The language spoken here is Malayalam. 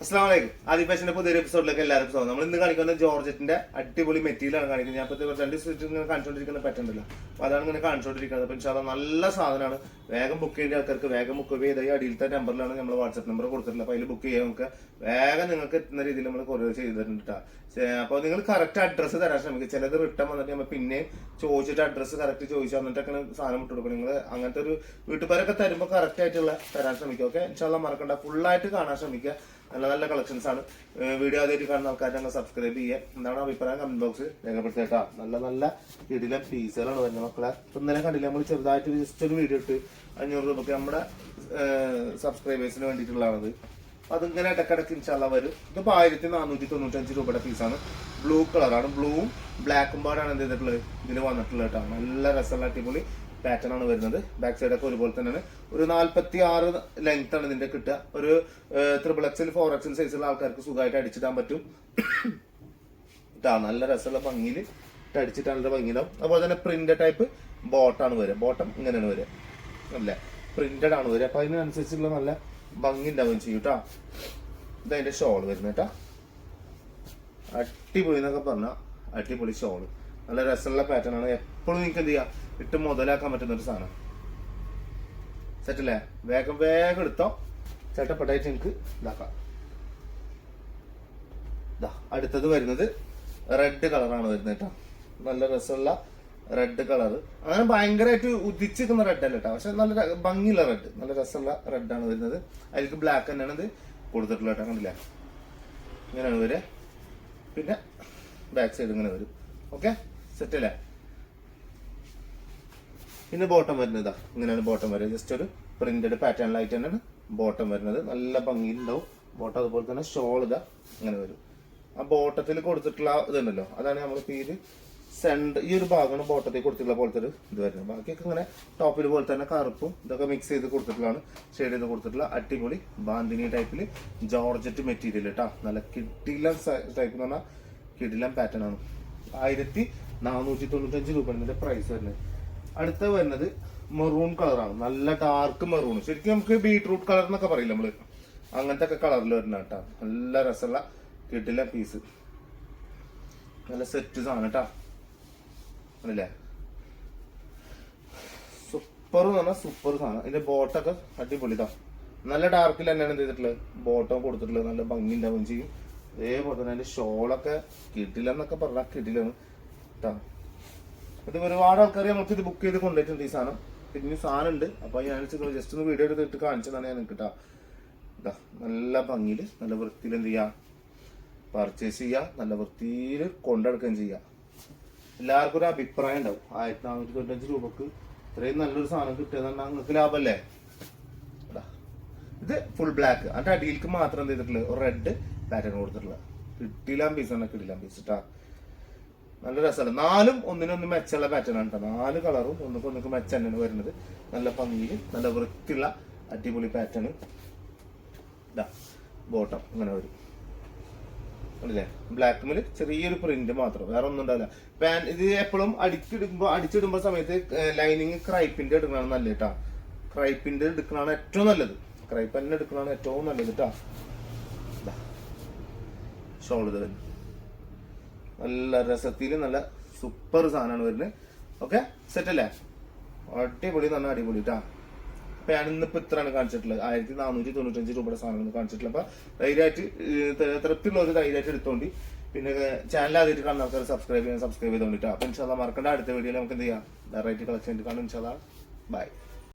അസ്സലാമലൈക്കും. ആദി ഫാഷന്റെ പുതിയൊരു എപ്പിസോഡിലേക്ക് എല്ലാവർക്കും സ്വാഗതം. നമ്മൾ ഇന്ന് കാണിക്കുന്നത് ജോർജറ്റിന്റെ അടിപൊളി മെറ്റീരിയലാണ് കാണിക്കുന്നത്. ഞാൻ ഇപ്പോൾ രണ്ട് സ്റ്റിച്ച് ഇങ്ങനെ കാണിച്ചുകൊണ്ടിരിക്കുന്ന പറ്റുന്നുണ്ടല്ലോ, അപ്പോൾ അതാണ് ഇങ്ങനെ കാണിച്ചുകൊണ്ടിരിക്കുന്നത്. അപ്പോൾ ഇൻഷാല്ലാ നല്ല സാധനമാണ്. വേഗം ബുക്ക് ചെയ്യേണ്ട ആൾക്കാർക്ക് വേഗം ബുക്ക് ചെയ്ത് ഈ അടിയിലത്തെ നമ്പറിലാണ് നമ്മൾ വാട്സ്ആപ്പ് നമ്പർ കൊടുത്തിട്ടുള്ളത്. അപ്പോൾ അതിൽ ബുക്ക് ചെയ്യാൻ നമുക്ക് വേഗം നിങ്ങൾക്ക് എത്തുന്ന രീതിയിൽ നമ്മൾ കൊറിയർ ചെയ്ത് തരുന്നുണ്ട്. അപ്പോൾ നിങ്ങൾ കറക്റ്റ് അഡ്രസ്സ് തരാൻ ശ്രമിക്കുക. ചിലത് റിട്ടേൺ വന്നിട്ട് നമ്മൾ പിന്നെ ചോദിച്ചിട്ട് അഡ്രസ്സ് കറക്റ്റ് ചോദിച്ചു എന്നിട്ടൊക്കെ സാധനം വിട്ടു കൊടുക്കും. നിങ്ങൾ അങ്ങനത്തെ ഒരു വീട്ടുകാരൊക്കെ തരുമ്പോൾ കറക്റ്റ് ആയിട്ടുള്ള തരാൻ ശ്രമിക്കുക. ഓക്കെ, ഇൻഷാല്ലാ മറക്കണ്ട, ഫുള്ളായിട്ട് കാണാൻ ശ്രമിക്കുക. നല്ല നല്ല കളക്ഷൻസ് ആണ്. വീഡിയോ ആദ്യമായിട്ട് കാണുന്ന ആൾക്കാർ ഞങ്ങൾ സബ്സ്ക്രൈബ് ചെയ്യുക. എന്താണ് അഭിപ്രായം കമന്റ് ബോക്സ് രേഖപ്പെടുത്തേട്ടാ. നല്ല നല്ല ഇതിലെ പീസുകളാണ് വരുന്നത് മക്കളെ. ഇന്നലെ കണ്ടില്ല, നമ്മൾ ചെറുതായിട്ട് ജസ്റ്റ് ഒരു വീഡിയോ ഇട്ട് 500 രൂപയ്ക്ക് നമ്മുടെ സബ്സ്ക്രൈബേഴ്സിന് വേണ്ടിയിട്ടുള്ളതാണത്. അതിങ്ങനെ ഇടക്കിടക്ക് ഇൻഷാല്ലാ വരും. ഇതിപ്പോൾ 1495 രൂപയുടെ പീസാണ്. ബ്ലൂ കളറാണ്. ബ്ലൂവും ബ്ലാക്കും പാടാണ് എന്ത് ചെയ്തിട്ടുള്ളത് ഇതിന് വന്നിട്ടുള്ളത് കേട്ടോ. നല്ല രസമുള്ള അടിപൊളി പാറ്റേൺ ആണ് വരുന്നത്. ബാക്ക് സൈഡ് ഒക്കെ ഒരുപോലെ തന്നെയാണ്. ഒരു 46 ലെങ്ത് ആണ് ഇതിന്റെ കിട്ടുക. ഒരു XXL 4XL സൈസുള്ള ആൾക്കാർക്ക് സുഖമായിട്ട് അടിച്ചിടാൻ പറ്റും കേട്ടോ. നല്ല രസമുള്ള ഭംഗിയിൽ അടിച്ചിട്ട് നല്ല ഭംഗിയിലാവും. അതുപോലെ തന്നെ പ്രിന്റ് ടൈപ്പ് ബോട്ടാണ് വരിക. ബോട്ടം ഇങ്ങനെയാണ് വരിക, അല്ലേ, പ്രിന്റഡ് ആണ് വരിക. അപ്പൊ അതിനനുസരിച്ചുള്ള നല്ല ഭംഗി ഉണ്ടാവുകയും ചെയ്യും കേട്ടോ. ഇതതിന്റെ ഷോൾ വരുന്നത് കേട്ടോ. അടിപൊളി എന്നൊക്കെ പറഞ്ഞാൽ അടിപൊളി ഷോള്. നല്ല രസമുള്ള പാറ്റേൺ ആണ്. എപ്പോഴും നിങ്ങൾക്ക് എന്ത് ചെയ്യാം, ഇട്ട് മുതലാക്കാൻ പറ്റുന്ന ഒരു സാധനം. സെറ്റല്ലേ? വേഗം വേഗം എടുത്തോ, ചേട്ടപ്പെട്ടായിട്ട് നിങ്ങൾക്ക് ഇതാക്കാം. അടുത്തത് വരുന്നത് റെഡ് കളറാണ് വരുന്നത് കേട്ടോ. നല്ല രസമുള്ള റെഡ് കളർ. അങ്ങനെ ഭയങ്കരമായിട്ട് ഉദിച്ചിരിക്കുന്ന റെഡ് അല്ല കേട്ടോ, പക്ഷെ നല്ല ഭംഗിയുള്ള റെഡ്, നല്ല രസമുള്ള റെഡാണ് വരുന്നത്. അതിലേക്ക് ബ്ലാക്ക് തന്നെയാണ് ഇത് കൊടുത്തിട്ടുള്ളത് കേട്ടോ. കണ്ടില്ലേ, ഇങ്ങനെയാണ് വരിക. പിന്നെ ബാക്ക് സൈഡ് ഇങ്ങനെ വരും. ഓക്കെ, സെറ്റല്ലേ? പിന്നെ ബോട്ടം വരുന്നത് ഇങ്ങനെയാണ്. ബോട്ടം വരുന്നത് ജസ്റ്റ് ഒരു പ്രിന്റഡ് പാറ്റേണിലായിട്ട് തന്നെയാണ് ബോട്ടം വരുന്നത്. നല്ല ഭംഗിയിലുണ്ടാവും ബോട്ടം. അതുപോലെ തന്നെ ഷോൾ ഇങ്ങനെ വരും. ആ ബോട്ടത്തിൽ കൊടുത്തിട്ടുള്ള ഇതുണ്ടല്ലോ, അതാണ് നമ്മളിപ്പോൾ ഈ സെൻഡ് ഈ ഒരു ഭാഗമാണ് ബോട്ടത്തിൽ കൊടുത്തിട്ടുള്ള പോലത്തെ ഒരു ഇത് വരുന്നത്. ബാക്കിയൊക്കെ ഇങ്ങനെ ടോപ്പിൽ പോലെ തന്നെ കറുപ്പും ഇതൊക്കെ മിക്സ് ചെയ്ത് കൊടുത്തിട്ടുള്ളതാണ്, ഷെയ്ഡ് ചെയ്ത് കൊടുത്തിട്ടുള്ള അടിപൊളി ബാന്തിനി ടൈപ്പിൽ ജോർജറ്റ് മെറ്റീരിയൽ കേട്ടോ. നല്ല കിഡിലം ടൈപ്പ് എന്ന് പറഞ്ഞാൽ കിഡിലം പാറ്റേൺ ആണ്. 1495 രൂപയാണ് ഇതിന്റെ പ്രൈസ് വരുന്നത്. അടുത്ത വരുന്നത് മെറൂൺ കളറാണ്. നല്ല ഡാർക്ക് മെറൂൺ. ശരിക്കും നമുക്ക് ബീട്രൂട്ട് കളർ എന്നൊക്കെ പറയില്ല നമ്മള്, അങ്ങനത്തെ ഒക്കെ കളറിൽ വരുന്ന കേട്ടോ. നല്ല രസമുള്ള കിട്ടില്ല പീസ്. നല്ല സെറ്റ് സാധനം കേട്ടാ. അല്ലേ, സൂപ്പർ എന്ന് പറഞ്ഞാൽ സൂപ്പർ സാധനം. ഇതിന്റെ ബോട്ടൊക്കെ അടിപൊളിതാ. നല്ല ഡാർക്കിൽ തന്നെയാണ് എന്ത് ചെയ്തിട്ടുള്ളത് ബോട്ടം കൊടുത്തിട്ടുള്ളത്. നല്ല ഭംഗി ഉണ്ടാവുകയും ചെയ്യും. അതേപോലെ തന്നെ അതിന്റെ ഷോളൊക്കെ കിട്ടില്ല എന്നൊക്കെ പറഞ്ഞാൽ കിട്ടില്ലാണ് കേട്ടോ. ഇത് ഒരുപാട് ആൾക്കാർ നമുക്ക് ഇത് ബുക്ക് ചെയ്ത് കൊണ്ടുപോയിട്ടുണ്ട് ഈ സാധനം. പിന്നെ സാധനം ഉണ്ട്. അപ്പൊ ഞാൻ ജസ്റ്റ് ഒന്ന് വീഡിയോ എടുത്തിട്ട് കാണിച്ചതാണ് ഞാൻ കേട്ടാ. ഇതാ നല്ല ഭംഗിയിൽ നല്ല വൃത്തിയിൽ എന്ത് ചെയ്യാ, പർച്ചേസ് ചെയ്യുക. നല്ല വൃത്തിയിൽ കൊണ്ടെടുക്കുകയും ചെയ്യുക. എല്ലാവർക്കും ഒരു അഭിപ്രായം ഉണ്ടാവും. 1495 രൂപക്ക് ഇത്രയും നല്ലൊരു സാധനം കിട്ടുക നിങ്ങൾക്ക് ലാഭമല്ലേ. ഇത് ഫുൾ ബ്ലാക്ക്. അതിന്റെ അടിയിലേക്ക് മാത്രം എന്ത് ചെയ്തിട്ടുള്ളത് ഒരു റെഡ് പാറ്റേൺ കൊടുത്തിട്ടുള്ളത്. കിട്ടിലാം പീസ് തന്നെ, കിട്ടിലാം പീസ് കേട്ടാ. നല്ല രസമല്ല. 4ഉം ഒന്നിനൊന്ന് മെച്ചുള്ള പാറ്റേൺ ആണ് കേട്ടോ. 4 കളറും ഒന്നിനൊക്കെ മെച്ച തന്നെയാണ് വരുന്നത്. നല്ല ഭംഗിയിൽ നല്ല വൃത്തിയുള്ള അടിപൊളി പാറ്റേൺ. ബോട്ടം ഇങ്ങനെ വരും അല്ലേ. ബ്ലാക്ക് മില് ചെറിയൊരു പ്രിന്റ് മാത്രം, വേറെ ഒന്നും ഉണ്ടാവില്ല. പാന്റ് ഇത് എപ്പോഴും അടിച്ചിടുമ്പോ സമയത്ത് ലൈനിങ് ക്രൈപ്പിന്റെ എടുക്കണതാണ് നല്ലത് കേട്ടോ. ക്രൈപ്പിന്റെ എടുക്കണതാണ് ഏറ്റവും നല്ലത്. ക്രൈപ്പ് തന്നെ എടുക്കണതാണ് ഏറ്റവും നല്ലത് കേട്ടോ. ഷോൾ ഇത് നല്ല രസത്തിൽ നല്ല സൂപ്പർ സാധനമാണ് വരുന്നത്. ഓക്കെ, സെറ്റ് അല്ലേ? അടിപൊളി നല്ല അടിപൊളി കേട്ടോ. അപ്പൊ ഞാൻ ഇന്നിപ്പോ ഇത്രയാണ് കാണിച്ചിട്ടുള്ളത്. 1495 രൂപയുടെ സാധനങ്ങൾ കാണിച്ചിട്ടുള്ളത്. അപ്പൊ ധൈര്യമായിട്ട് തൃപ്തിയുള്ളവർ ധൈര്യമായിട്ട് എടുത്തോണ്ട്. പിന്നെ ചാനൽ ആദ്യമായിട്ട് കാണുന്ന ആൾക്കാർ സബ്സ്ക്രൈബ് ചെയ്തോണ്ടിട്ടാ. അപ്പൊ ഇൻഷാല്ലാ മറക്കണ്ട. അടുത്ത വീഡിയോയിൽ നമുക്ക് എന്ത് ചെയ്യാം, വെറൈറ്റി കളക്ഷൻ കാണും. ഇൻഷാല്ലാ ബൈ.